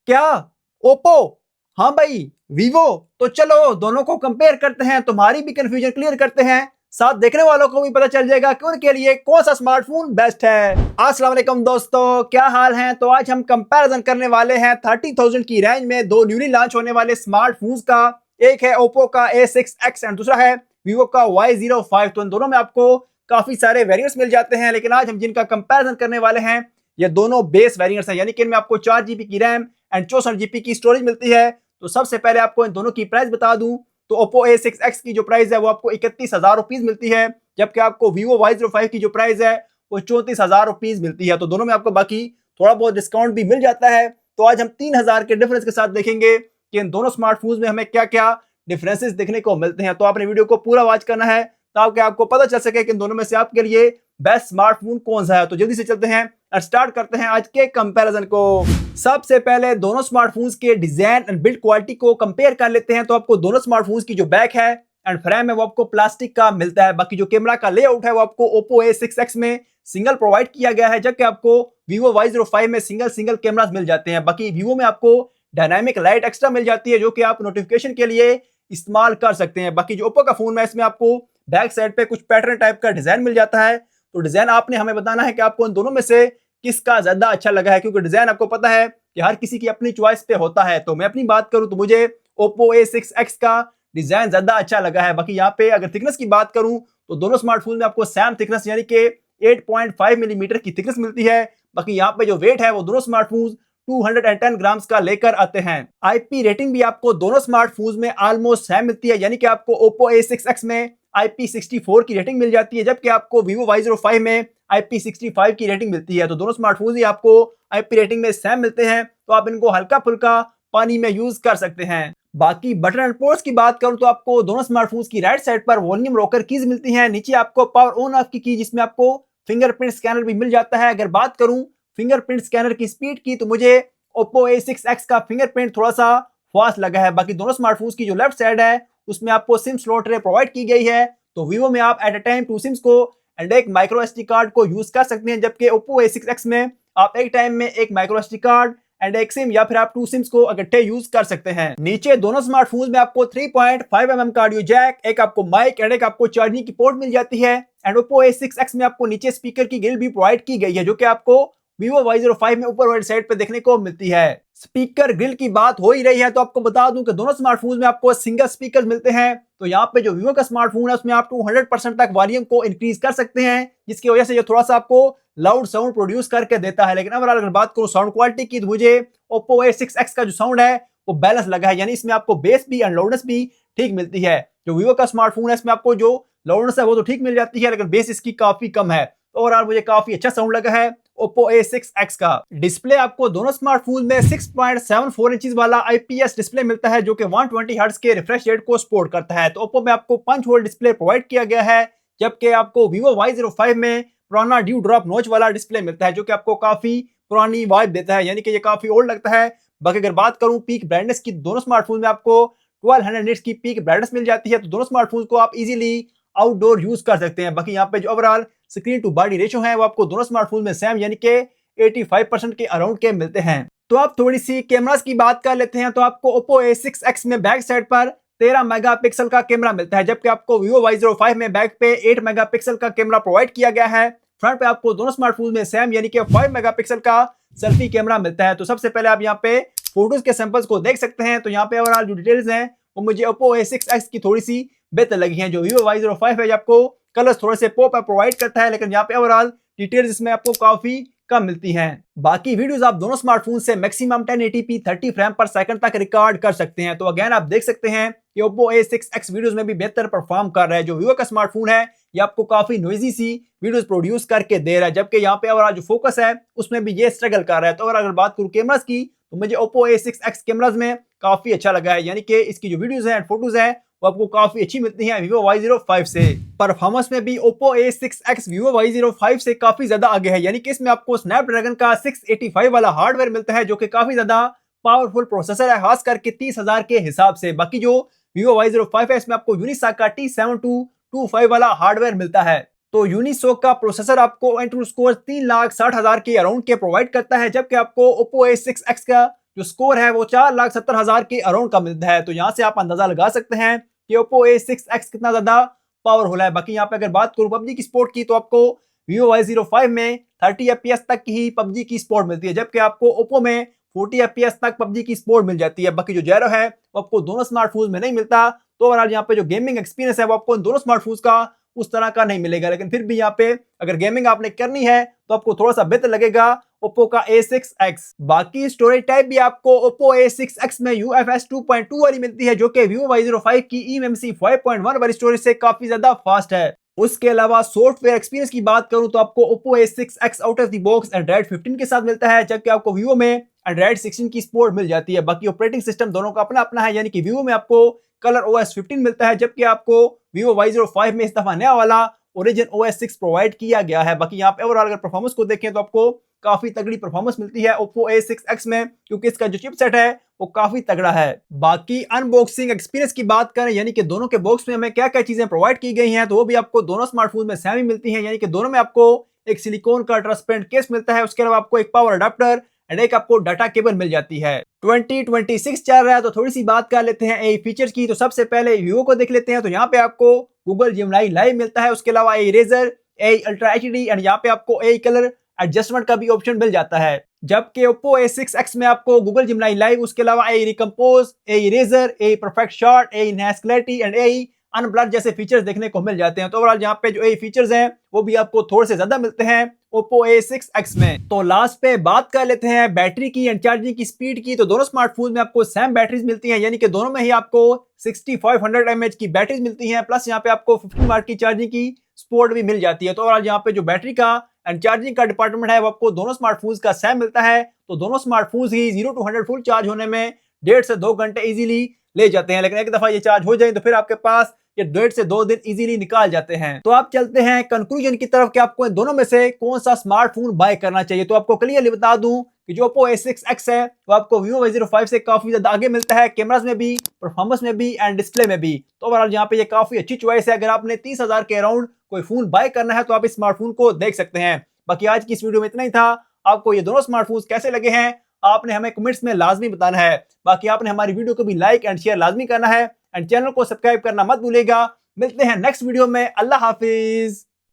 क्या? ओप्पो? हाँ भाई, वीवो? तो चलो दोनों को कंपेयर करते हैं, तुम्हारी भी कंफ्यूजन क्लियर करते हैं, साथ देखने वालों को भी पता चल जाएगा कि उनके लिए कौन सा स्मार्टफोन बेस्ट है। अस्सलाम वालेकुम दोस्तों, क्या हाल है? तो आज हम कंपैरिजन करने वाले हैं 30,000 की रेंज में दो न्यूली लॉन्च होने वाले स्मार्टफोन्स का। एक है ओप्पो का A6X एंड दूसरा है वीवो का Y05। तो इन दोनों में आपको काफी सारे वेरिएंट्स मिल जाते हैं, लेकिन आज हम जिनका कंपैरिजन करने वाले हैं ये दोनों बेस वेरिएंट्स हैं, यानी कि इनमें आपको 4 GB की रैम एंड 64 GB की स्टोरेज मिलती है। तो सबसे पहले आपको इन दोनों की प्राइस बता दूं तो ओप्पो A6X की जो प्राइस है वो आपको 31,000 रुपीज मिलती है, जबकि आपको वीवो Y05 की जो प्राइस है वो 34,000 रुपीज मिलती है। तो दोनों में आपको बाकी थोड़ा बहुत डिस्काउंट भी मिल जाता है। तो आज हम 3,000 के डिफरेंस के साथ देखेंगे कि इन दोनों स्मार्टफोन्स में हमें क्या क्या डिफरेंसेस देखने को मिलते हैं। तो आपने वीडियो को पूरा वॉच करना है ताकि आपको पता चल सके कि इन दोनों में से आपके लिए बेस्ट स्मार्टफोन कौन सा है। तो जल्दी से चलते हैं और स्टार्ट करते हैं आज के कंपैरिजन को। सबसे पहले दोनों स्मार्टफोन्स के डिजाइन एंड बिल्ड क्वालिटी को कंपेयर कर लेते हैं। तो आपको दोनों स्मार्टफोन्स की जो बैक है एंड फ्रेम है वो आपको प्लास्टिक का मिलता है। बाकी जो कैमरा का लेआउट है वो आपको ओप्पो A6X में सिंगल प्रोवाइड किया गया है, जबकि आपको वीवो Y05 में सिंगल कैमरास मिल जाते हैं। बाकी वीवो में आपको डायनामिक लाइट एक्स्ट्रा मिल जाती है जो कि आप नोटिफिकेशन के लिए इस्तेमाल कर सकते हैं। बाकी जो ओप्पो का फोन है इसमें आपको बैक साइड पे कुछ पैटर्न टाइप का डिजाइन मिल जाता है। तो डिजाइन आपने हमें बताना है कि आपको इन दोनों में से किसका ज्यादा अच्छा लगा है, क्योंकि डिजाइन आपको पता है कि हर किसी की अपनी चॉइस पे होता है। तो मैं अपनी बात करूं तो मुझे ओप्पो A6X का डिजाइन ज्यादा अच्छा लगा है। बाकी यहाँ पे अगर थिकनेस की बात करूं तो दोनों स्मार्टफोन में आपको सैम थिकनेस यानी कि 8.5 मिलीमीटर की थिकनेस मिलती है। बाकी यहाँ पे जो वेट है वो दोनों स्मार्टफोन 210 ग्राम्स का लेकर आते हैं। आईपी रेटिंग भी आपको दोनों स्मार्टफोन्स में ऑलमोस्ट सेम मिलती है, यानी कि आपको ओप्पो A6X में IP64 की रेटिंग मिल जाती है, जबकि आपको वीवो Y05 में IP65 की रेटिंग मिलती है। तो दोनों स्मार्टफोन्स ही आपको आईपी रेटिंग में सेम मिलते हैं, तो आप इनको हल्का फुल्का पानी में यूज कर सकते हैं। बाकी बटन एंड पोर्ट्स की बात करूं तो आपको दोनों स्मार्टफोन्स की राइट साइड पर वॉल्यूम रॉकर कीज मिलती हैं, नीचे आपको पावर ऑन ऑफ की जिसमें आपको फिंगरप्रिंट स्कैनर भी मिल जाता है। अगर बात करूं फिंगरप्रिंट स्कैनर की स्पीड की तो मुझे ओप्पो A6X का फिंगरप्रिंट थोड़ा सा फास्ट लगा है। बाकी दोनों स्मार्टफोन्स की जो लेफ्ट साइड है उसमें आपको सिम स्लॉट ट्रे प्रोवाइड की गई है। तो वीवो में आप एट अ टाइम 2 सिम्स को एंड एक माइक्रो SD कार्ड को यूज कर सकते हैं, जबकि ओप्पो A6X में आप एक टाइम में एक माइक्रो SD कार्ड एंड एक सिम या फिर आप 2 सिम्स को इकट्ठे यूज कर सकते हैं। नीचे दोनों स्मार्टफोन्स में आपको 3.5mm का ऑडियो जैक, एक आपको माइक एंड एक आपको चार्जिंग की पोर्ट मिल जाती है। एंड ओप्पो A6X में आपको नीचे स्पीकर की ग्रिल भी प्रोवाइड की गई है, जो कि आपको वीवो Y05 में ऊपर वाली साइड पे देखने को मिलती है। स्पीकर ग्रिल की बात हो ही रही है तो आपको बता दूं कि दोनों स्मार्टफोन्स में आपको सिंगल स्पीकर मिलते हैं। तो यहाँ पे जो वीवो का स्मार्टफोन है उसमें आप 200% तक वॉल्यूम को इंक्रीज कर सकते हैं, जिसकी वजह से ये थोड़ा सा आपको लाउड साउंड प्रोड्यूस करके देता है। लेकिन ओवरऑल अगर बात करूं साउंड क्वालिटी की तो मुझे ओप्पो A6X का जो साउंड है वो बैलेंस लगा है, यानी इसमें आपको बेस भी एंड लाउडनेस भी ठीक मिलती है। जो वीवो का स्मार्टफोन है इसमें आपको जो लाउडनेस है वो तो ठीक मिल जाती है, लेकिन बेस इसकी काफी कम है। तो ओवरऑल मुझे काफी अच्छा साउंड लगा है ओप्पो A6X का। डिस्प्ले आपको दोनों स्मार्टफोन में 6.74 इंचेस वाला IPS डिस्प्ले मिलता है, जो कि 120 हर्ट्ज के रिफ्रेश रेट को सपोर्ट करता है। तो ओप्पो में आपको 5 वोल्ट डिस्प्ले प्रोवाइड किया गया है, जबकि आपको वीवो Y05 में पुराना ड्यू ड्रॉप नोच वाला डिस्प्ले मिलता है, जो कि आपको काफी पुरानी वाइब देता है, यानी कि ये काफी ओल्ड लगता है। बाकी अगर बात करूं पीक ब्राइटनेस की, दोनों स्मार्टफोन में आपको 1200 निट्स की पीक ब्राइटनेस मिल जाती है। तो दोनों स्मार्टफोन को आप इजीली आउटडोर यूज कर सकते हैं। बाकी यहाँ पे जो overall screen to body ratio है वो आपको दोनों स्मार्टफोन में सेम यानी कि 85% के अराउंड के मिलते हैं। तो आप थोड़ी सी कैमरास की बात कर लेते हैं। तो आपको ओप्पो A6X में बैक साइड पर 13 मेगापिक्सल का कैमरा मिलता है, जबकि आपको वीवो Y05 में बैक पे 8 मेगापिक्सल का कैमरा प्रोवाइड किया गया है। फ्रंट पे आपको दोनों स्मार्टफोन में सेम यानी कि 5 मेगापिक्सल का सेल्फी कैमरा मिलता है। तो सबसे पहले आप यहाँ पे फोटोज के सैंपल्स को देख सकते हैं। तो यहाँ पे ओवरऑल जो डिटेल्स हैं वो मुझे ओप्पो A6X की थोड़ी सी बेहतर लगी हैं। जो वीवो Y05 है आपको कलर्स थोड़े से पॉप अप प्रोवाइड करता है, लेकिन यहाँ पे ओवरऑल डिटेल्स इसमें आपको काफी कम मिलती हैं। बाकी वीडियोस आप दोनों स्मार्टफोन से मैक्सिमम 1080p 30 फ्रेम पर सेकंड तक रिकॉर्ड कर सकते हैं। तो अगेन आप देख सकते हैं कि ओप्पो A6X वीडियोस में भी बेहतर परफॉर्म कर रहा है। जो वीवो का स्मार्टफोन है ये आपको काफी नॉइजी सी वीडियोस प्रोड्यूस करके दे रहा है, जबकि यहाँ पे ओवरऑल जो फोकस है उसमें भी ये स्ट्रगल कर रहा है। तो अगर बात करूँ कैमरास की तो मुझे ओप्पो A6X कैमरास में काफी अच्छा लगा है, यानी कि इसकी जो वीडियोस हैं फोटोज हैं वो आपको काफी अच्छी मिलती हैं वीवो Y05 से। परफॉर्मेंस में भी ओप्पो A6X वीवो Y05 से काफी ज्यादा आगे है, यानी कि इसमें आपको स्नैपड्रैगन का 685 वाला हार्डवेयर मिलता है, जो कि काफी ज्यादा पावरफुल प्रोसेसर है, खास करके 30,000 के हिसाब से। बाकी जो वीवो Y05 है इसमें आपको यूनिसॉक का T7225 वाला हार्डवेयर मिलता है। तो यूनिसॉक का प्रोसेसर आपको एंट्रू स्कोर 3,60,000 के अराउंड के प्रोवाइड करता है, जबकि आपको ओप्पो A6X का जो स्कोर है वो 4,70,000 के अराउंड का मिलता है। तो यहाँ से आप अंदाजा लगा सकते हैं कि Oppo A6X कितना ज्यादा पावरफुल है। बाकी यहाँ पे अगर बात करूँ पबजी की सपोर्ट की, तो आपको Vivo Y05 में 30 FPS तक की ही पबजी की सपोर्ट मिलती है, जबकि आपको Oppo में 40 FPS तक पबजी की सपोर्ट मिल जाती है। बाकी जो जैरो है वो आपको दोनों स्मार्टफोन में नहीं मिलता। तो ओवरऑल यहाँ पे जो गेमिंग एक्सपीरियंस है वो आपको इन दोनों स्मार्टफोन्स का उस तरह का नहीं मिलेगा, लेकिन फिर भी यहाँ पे अगर गेमिंग आपने करनी है तो आपको थोड़ा सा बेहतर लगेगा Oppo का A6X। बाकी स्टोरेज टाइप भी आपको Oppo A6X में UFS 2.2 वाली मिलती है, जो कि Vivo Y05 की eMMC 5.1 वाली स्टोरेज से काफी ज्यादा फास्ट है। उसके अलावा सॉफ्टवेयर एक्सपीरियंस की बात करूं तो आपको Oppo A6X out of the box Android 15 के साथ मिलता है, जबकि आपको Vivo में Android 16 की सपोर्ट मिल जाती है। बाकी ऑपरेटिंग सिस्टम दोनों का अपना अपना है, यानी कि Vivo में आपको कलर OS 15 मिलता है, जबकि आपको Vivo Y05 में इस दफा नया वाला Origin OS 6 प्रोवाइड किया गया है। बाकी यहाँ पे ओवरऑल अगर परफॉर्मेंस को देखें तो आपको काफी तगड़ी परफॉर्मेंस मिलती है Oppo A6X में, क्योंकि इसका जो चिपसेट है वो काफी तगड़ा है। बाकी अनबॉक्सिंग एक्सपीरियंस की बात करें, यानी कि दोनों के बॉक्स में हमें क्या क्या चीजें प्रोवाइड की गई हैं, तो वो भी आपको दोनों स्मार्टफोन में सेम ही मिलती हैं। यानी कि दोनों में आपको एक सिलिकॉन का ट्रांसपेरेंट केस मिलता है, उसके अलावा आपको एक पावर अडाप्टर एंड एक आपको डाटा केबल मिल जाती है। 2026 चल रहा है तो थोड़ी सी बात कर लेते हैं ए फीचर्स की। तो सबसे पहले Vivo को देख लेते हैं। तो यहाँ पे आपको Google Gemini लाइव मिलता है, उसके अलावा a eraser, a ultra HD and यहाँ पे आपको ए कलर एडजस्टमेंट का भी ऑप्शन मिल जाता है। जबकि Oppo A6X में आपको Google Gemini लाइव, उसके अलावा a recompose, a eraser, a perfect shot, a enhance clarity and a unblur जैसे फीचर्स देखने को मिल जाते हैं। तो ओवरऑल यहाँ पे जो ए फीचर्स हैं वो भी आपको थोड़े से ज्यादा मिलते हैं Oppo A6X में। तो लास्ट पे बात कर लेते हैं बैटरी की एंड चार्जिंग की स्पीड की। तो दोनों स्मार्टफोन में आपको सेम बैटरीज मिलती हैं, यानी कि दोनों में ही आपको 6500 mAh की बैटरीज मिलती हैं, प्लस यहाँ पे आपको 15 वाट की चार्जिंग की सपोर्ट भी मिल जाती है। तो ओवरऑल यहाँ पे जो बैटरी का एंड चार्जिंग का डिपार्टमेंट है वो आपको दोनों स्मार्टफोन्स का सेम मिलता है। तो दोनों smartphones he 0 to 100 full charge होने में 1.5 से 2 घंटे इजीली ले जाते हैं, लेकिन एक दफा ये चार्ज हो जाए तो फिर आपके पास ये 1.5 से 2 दिन इजीली निकाल जाते हैं। तो आप चलते हैं कंक्लूजन की तरफ कि आपको इन दोनों में से कौन सा स्मार्टफोन बाय करना चाहिए। तो आपको क्लियरली बता दूं कि जो Oppo A6X है वो आपको Vivo Y05 से काफी ज्यादा आगे मिलता है, कैमरास में भी, परफॉर्मेंस में भी एंड डिस्प्ले में भी। तो ओवरऑल यहाँ पे ये काफी अच्छी चॉइस है। अगर आपने 30,000 के अराउंड कोई फोन बाय करना है तो आप इस स्मार्टफोन को देख सकते हैं। बाकी आज की इस वीडियो में इतना ही था। आपको ये दोनों स्मार्टफोन कैसे लगे हैं आपने हमें कमेंट्स में लाजमी बताना है। बाकी आपने हमारी वीडियो को भी लाइक एंड शेयर लाजमी करना है एंड चैनल को सब्सक्राइब करना मत भूलिएगा। मिलते हैं नेक्स्ट वीडियो में। अल्लाह हाफिज।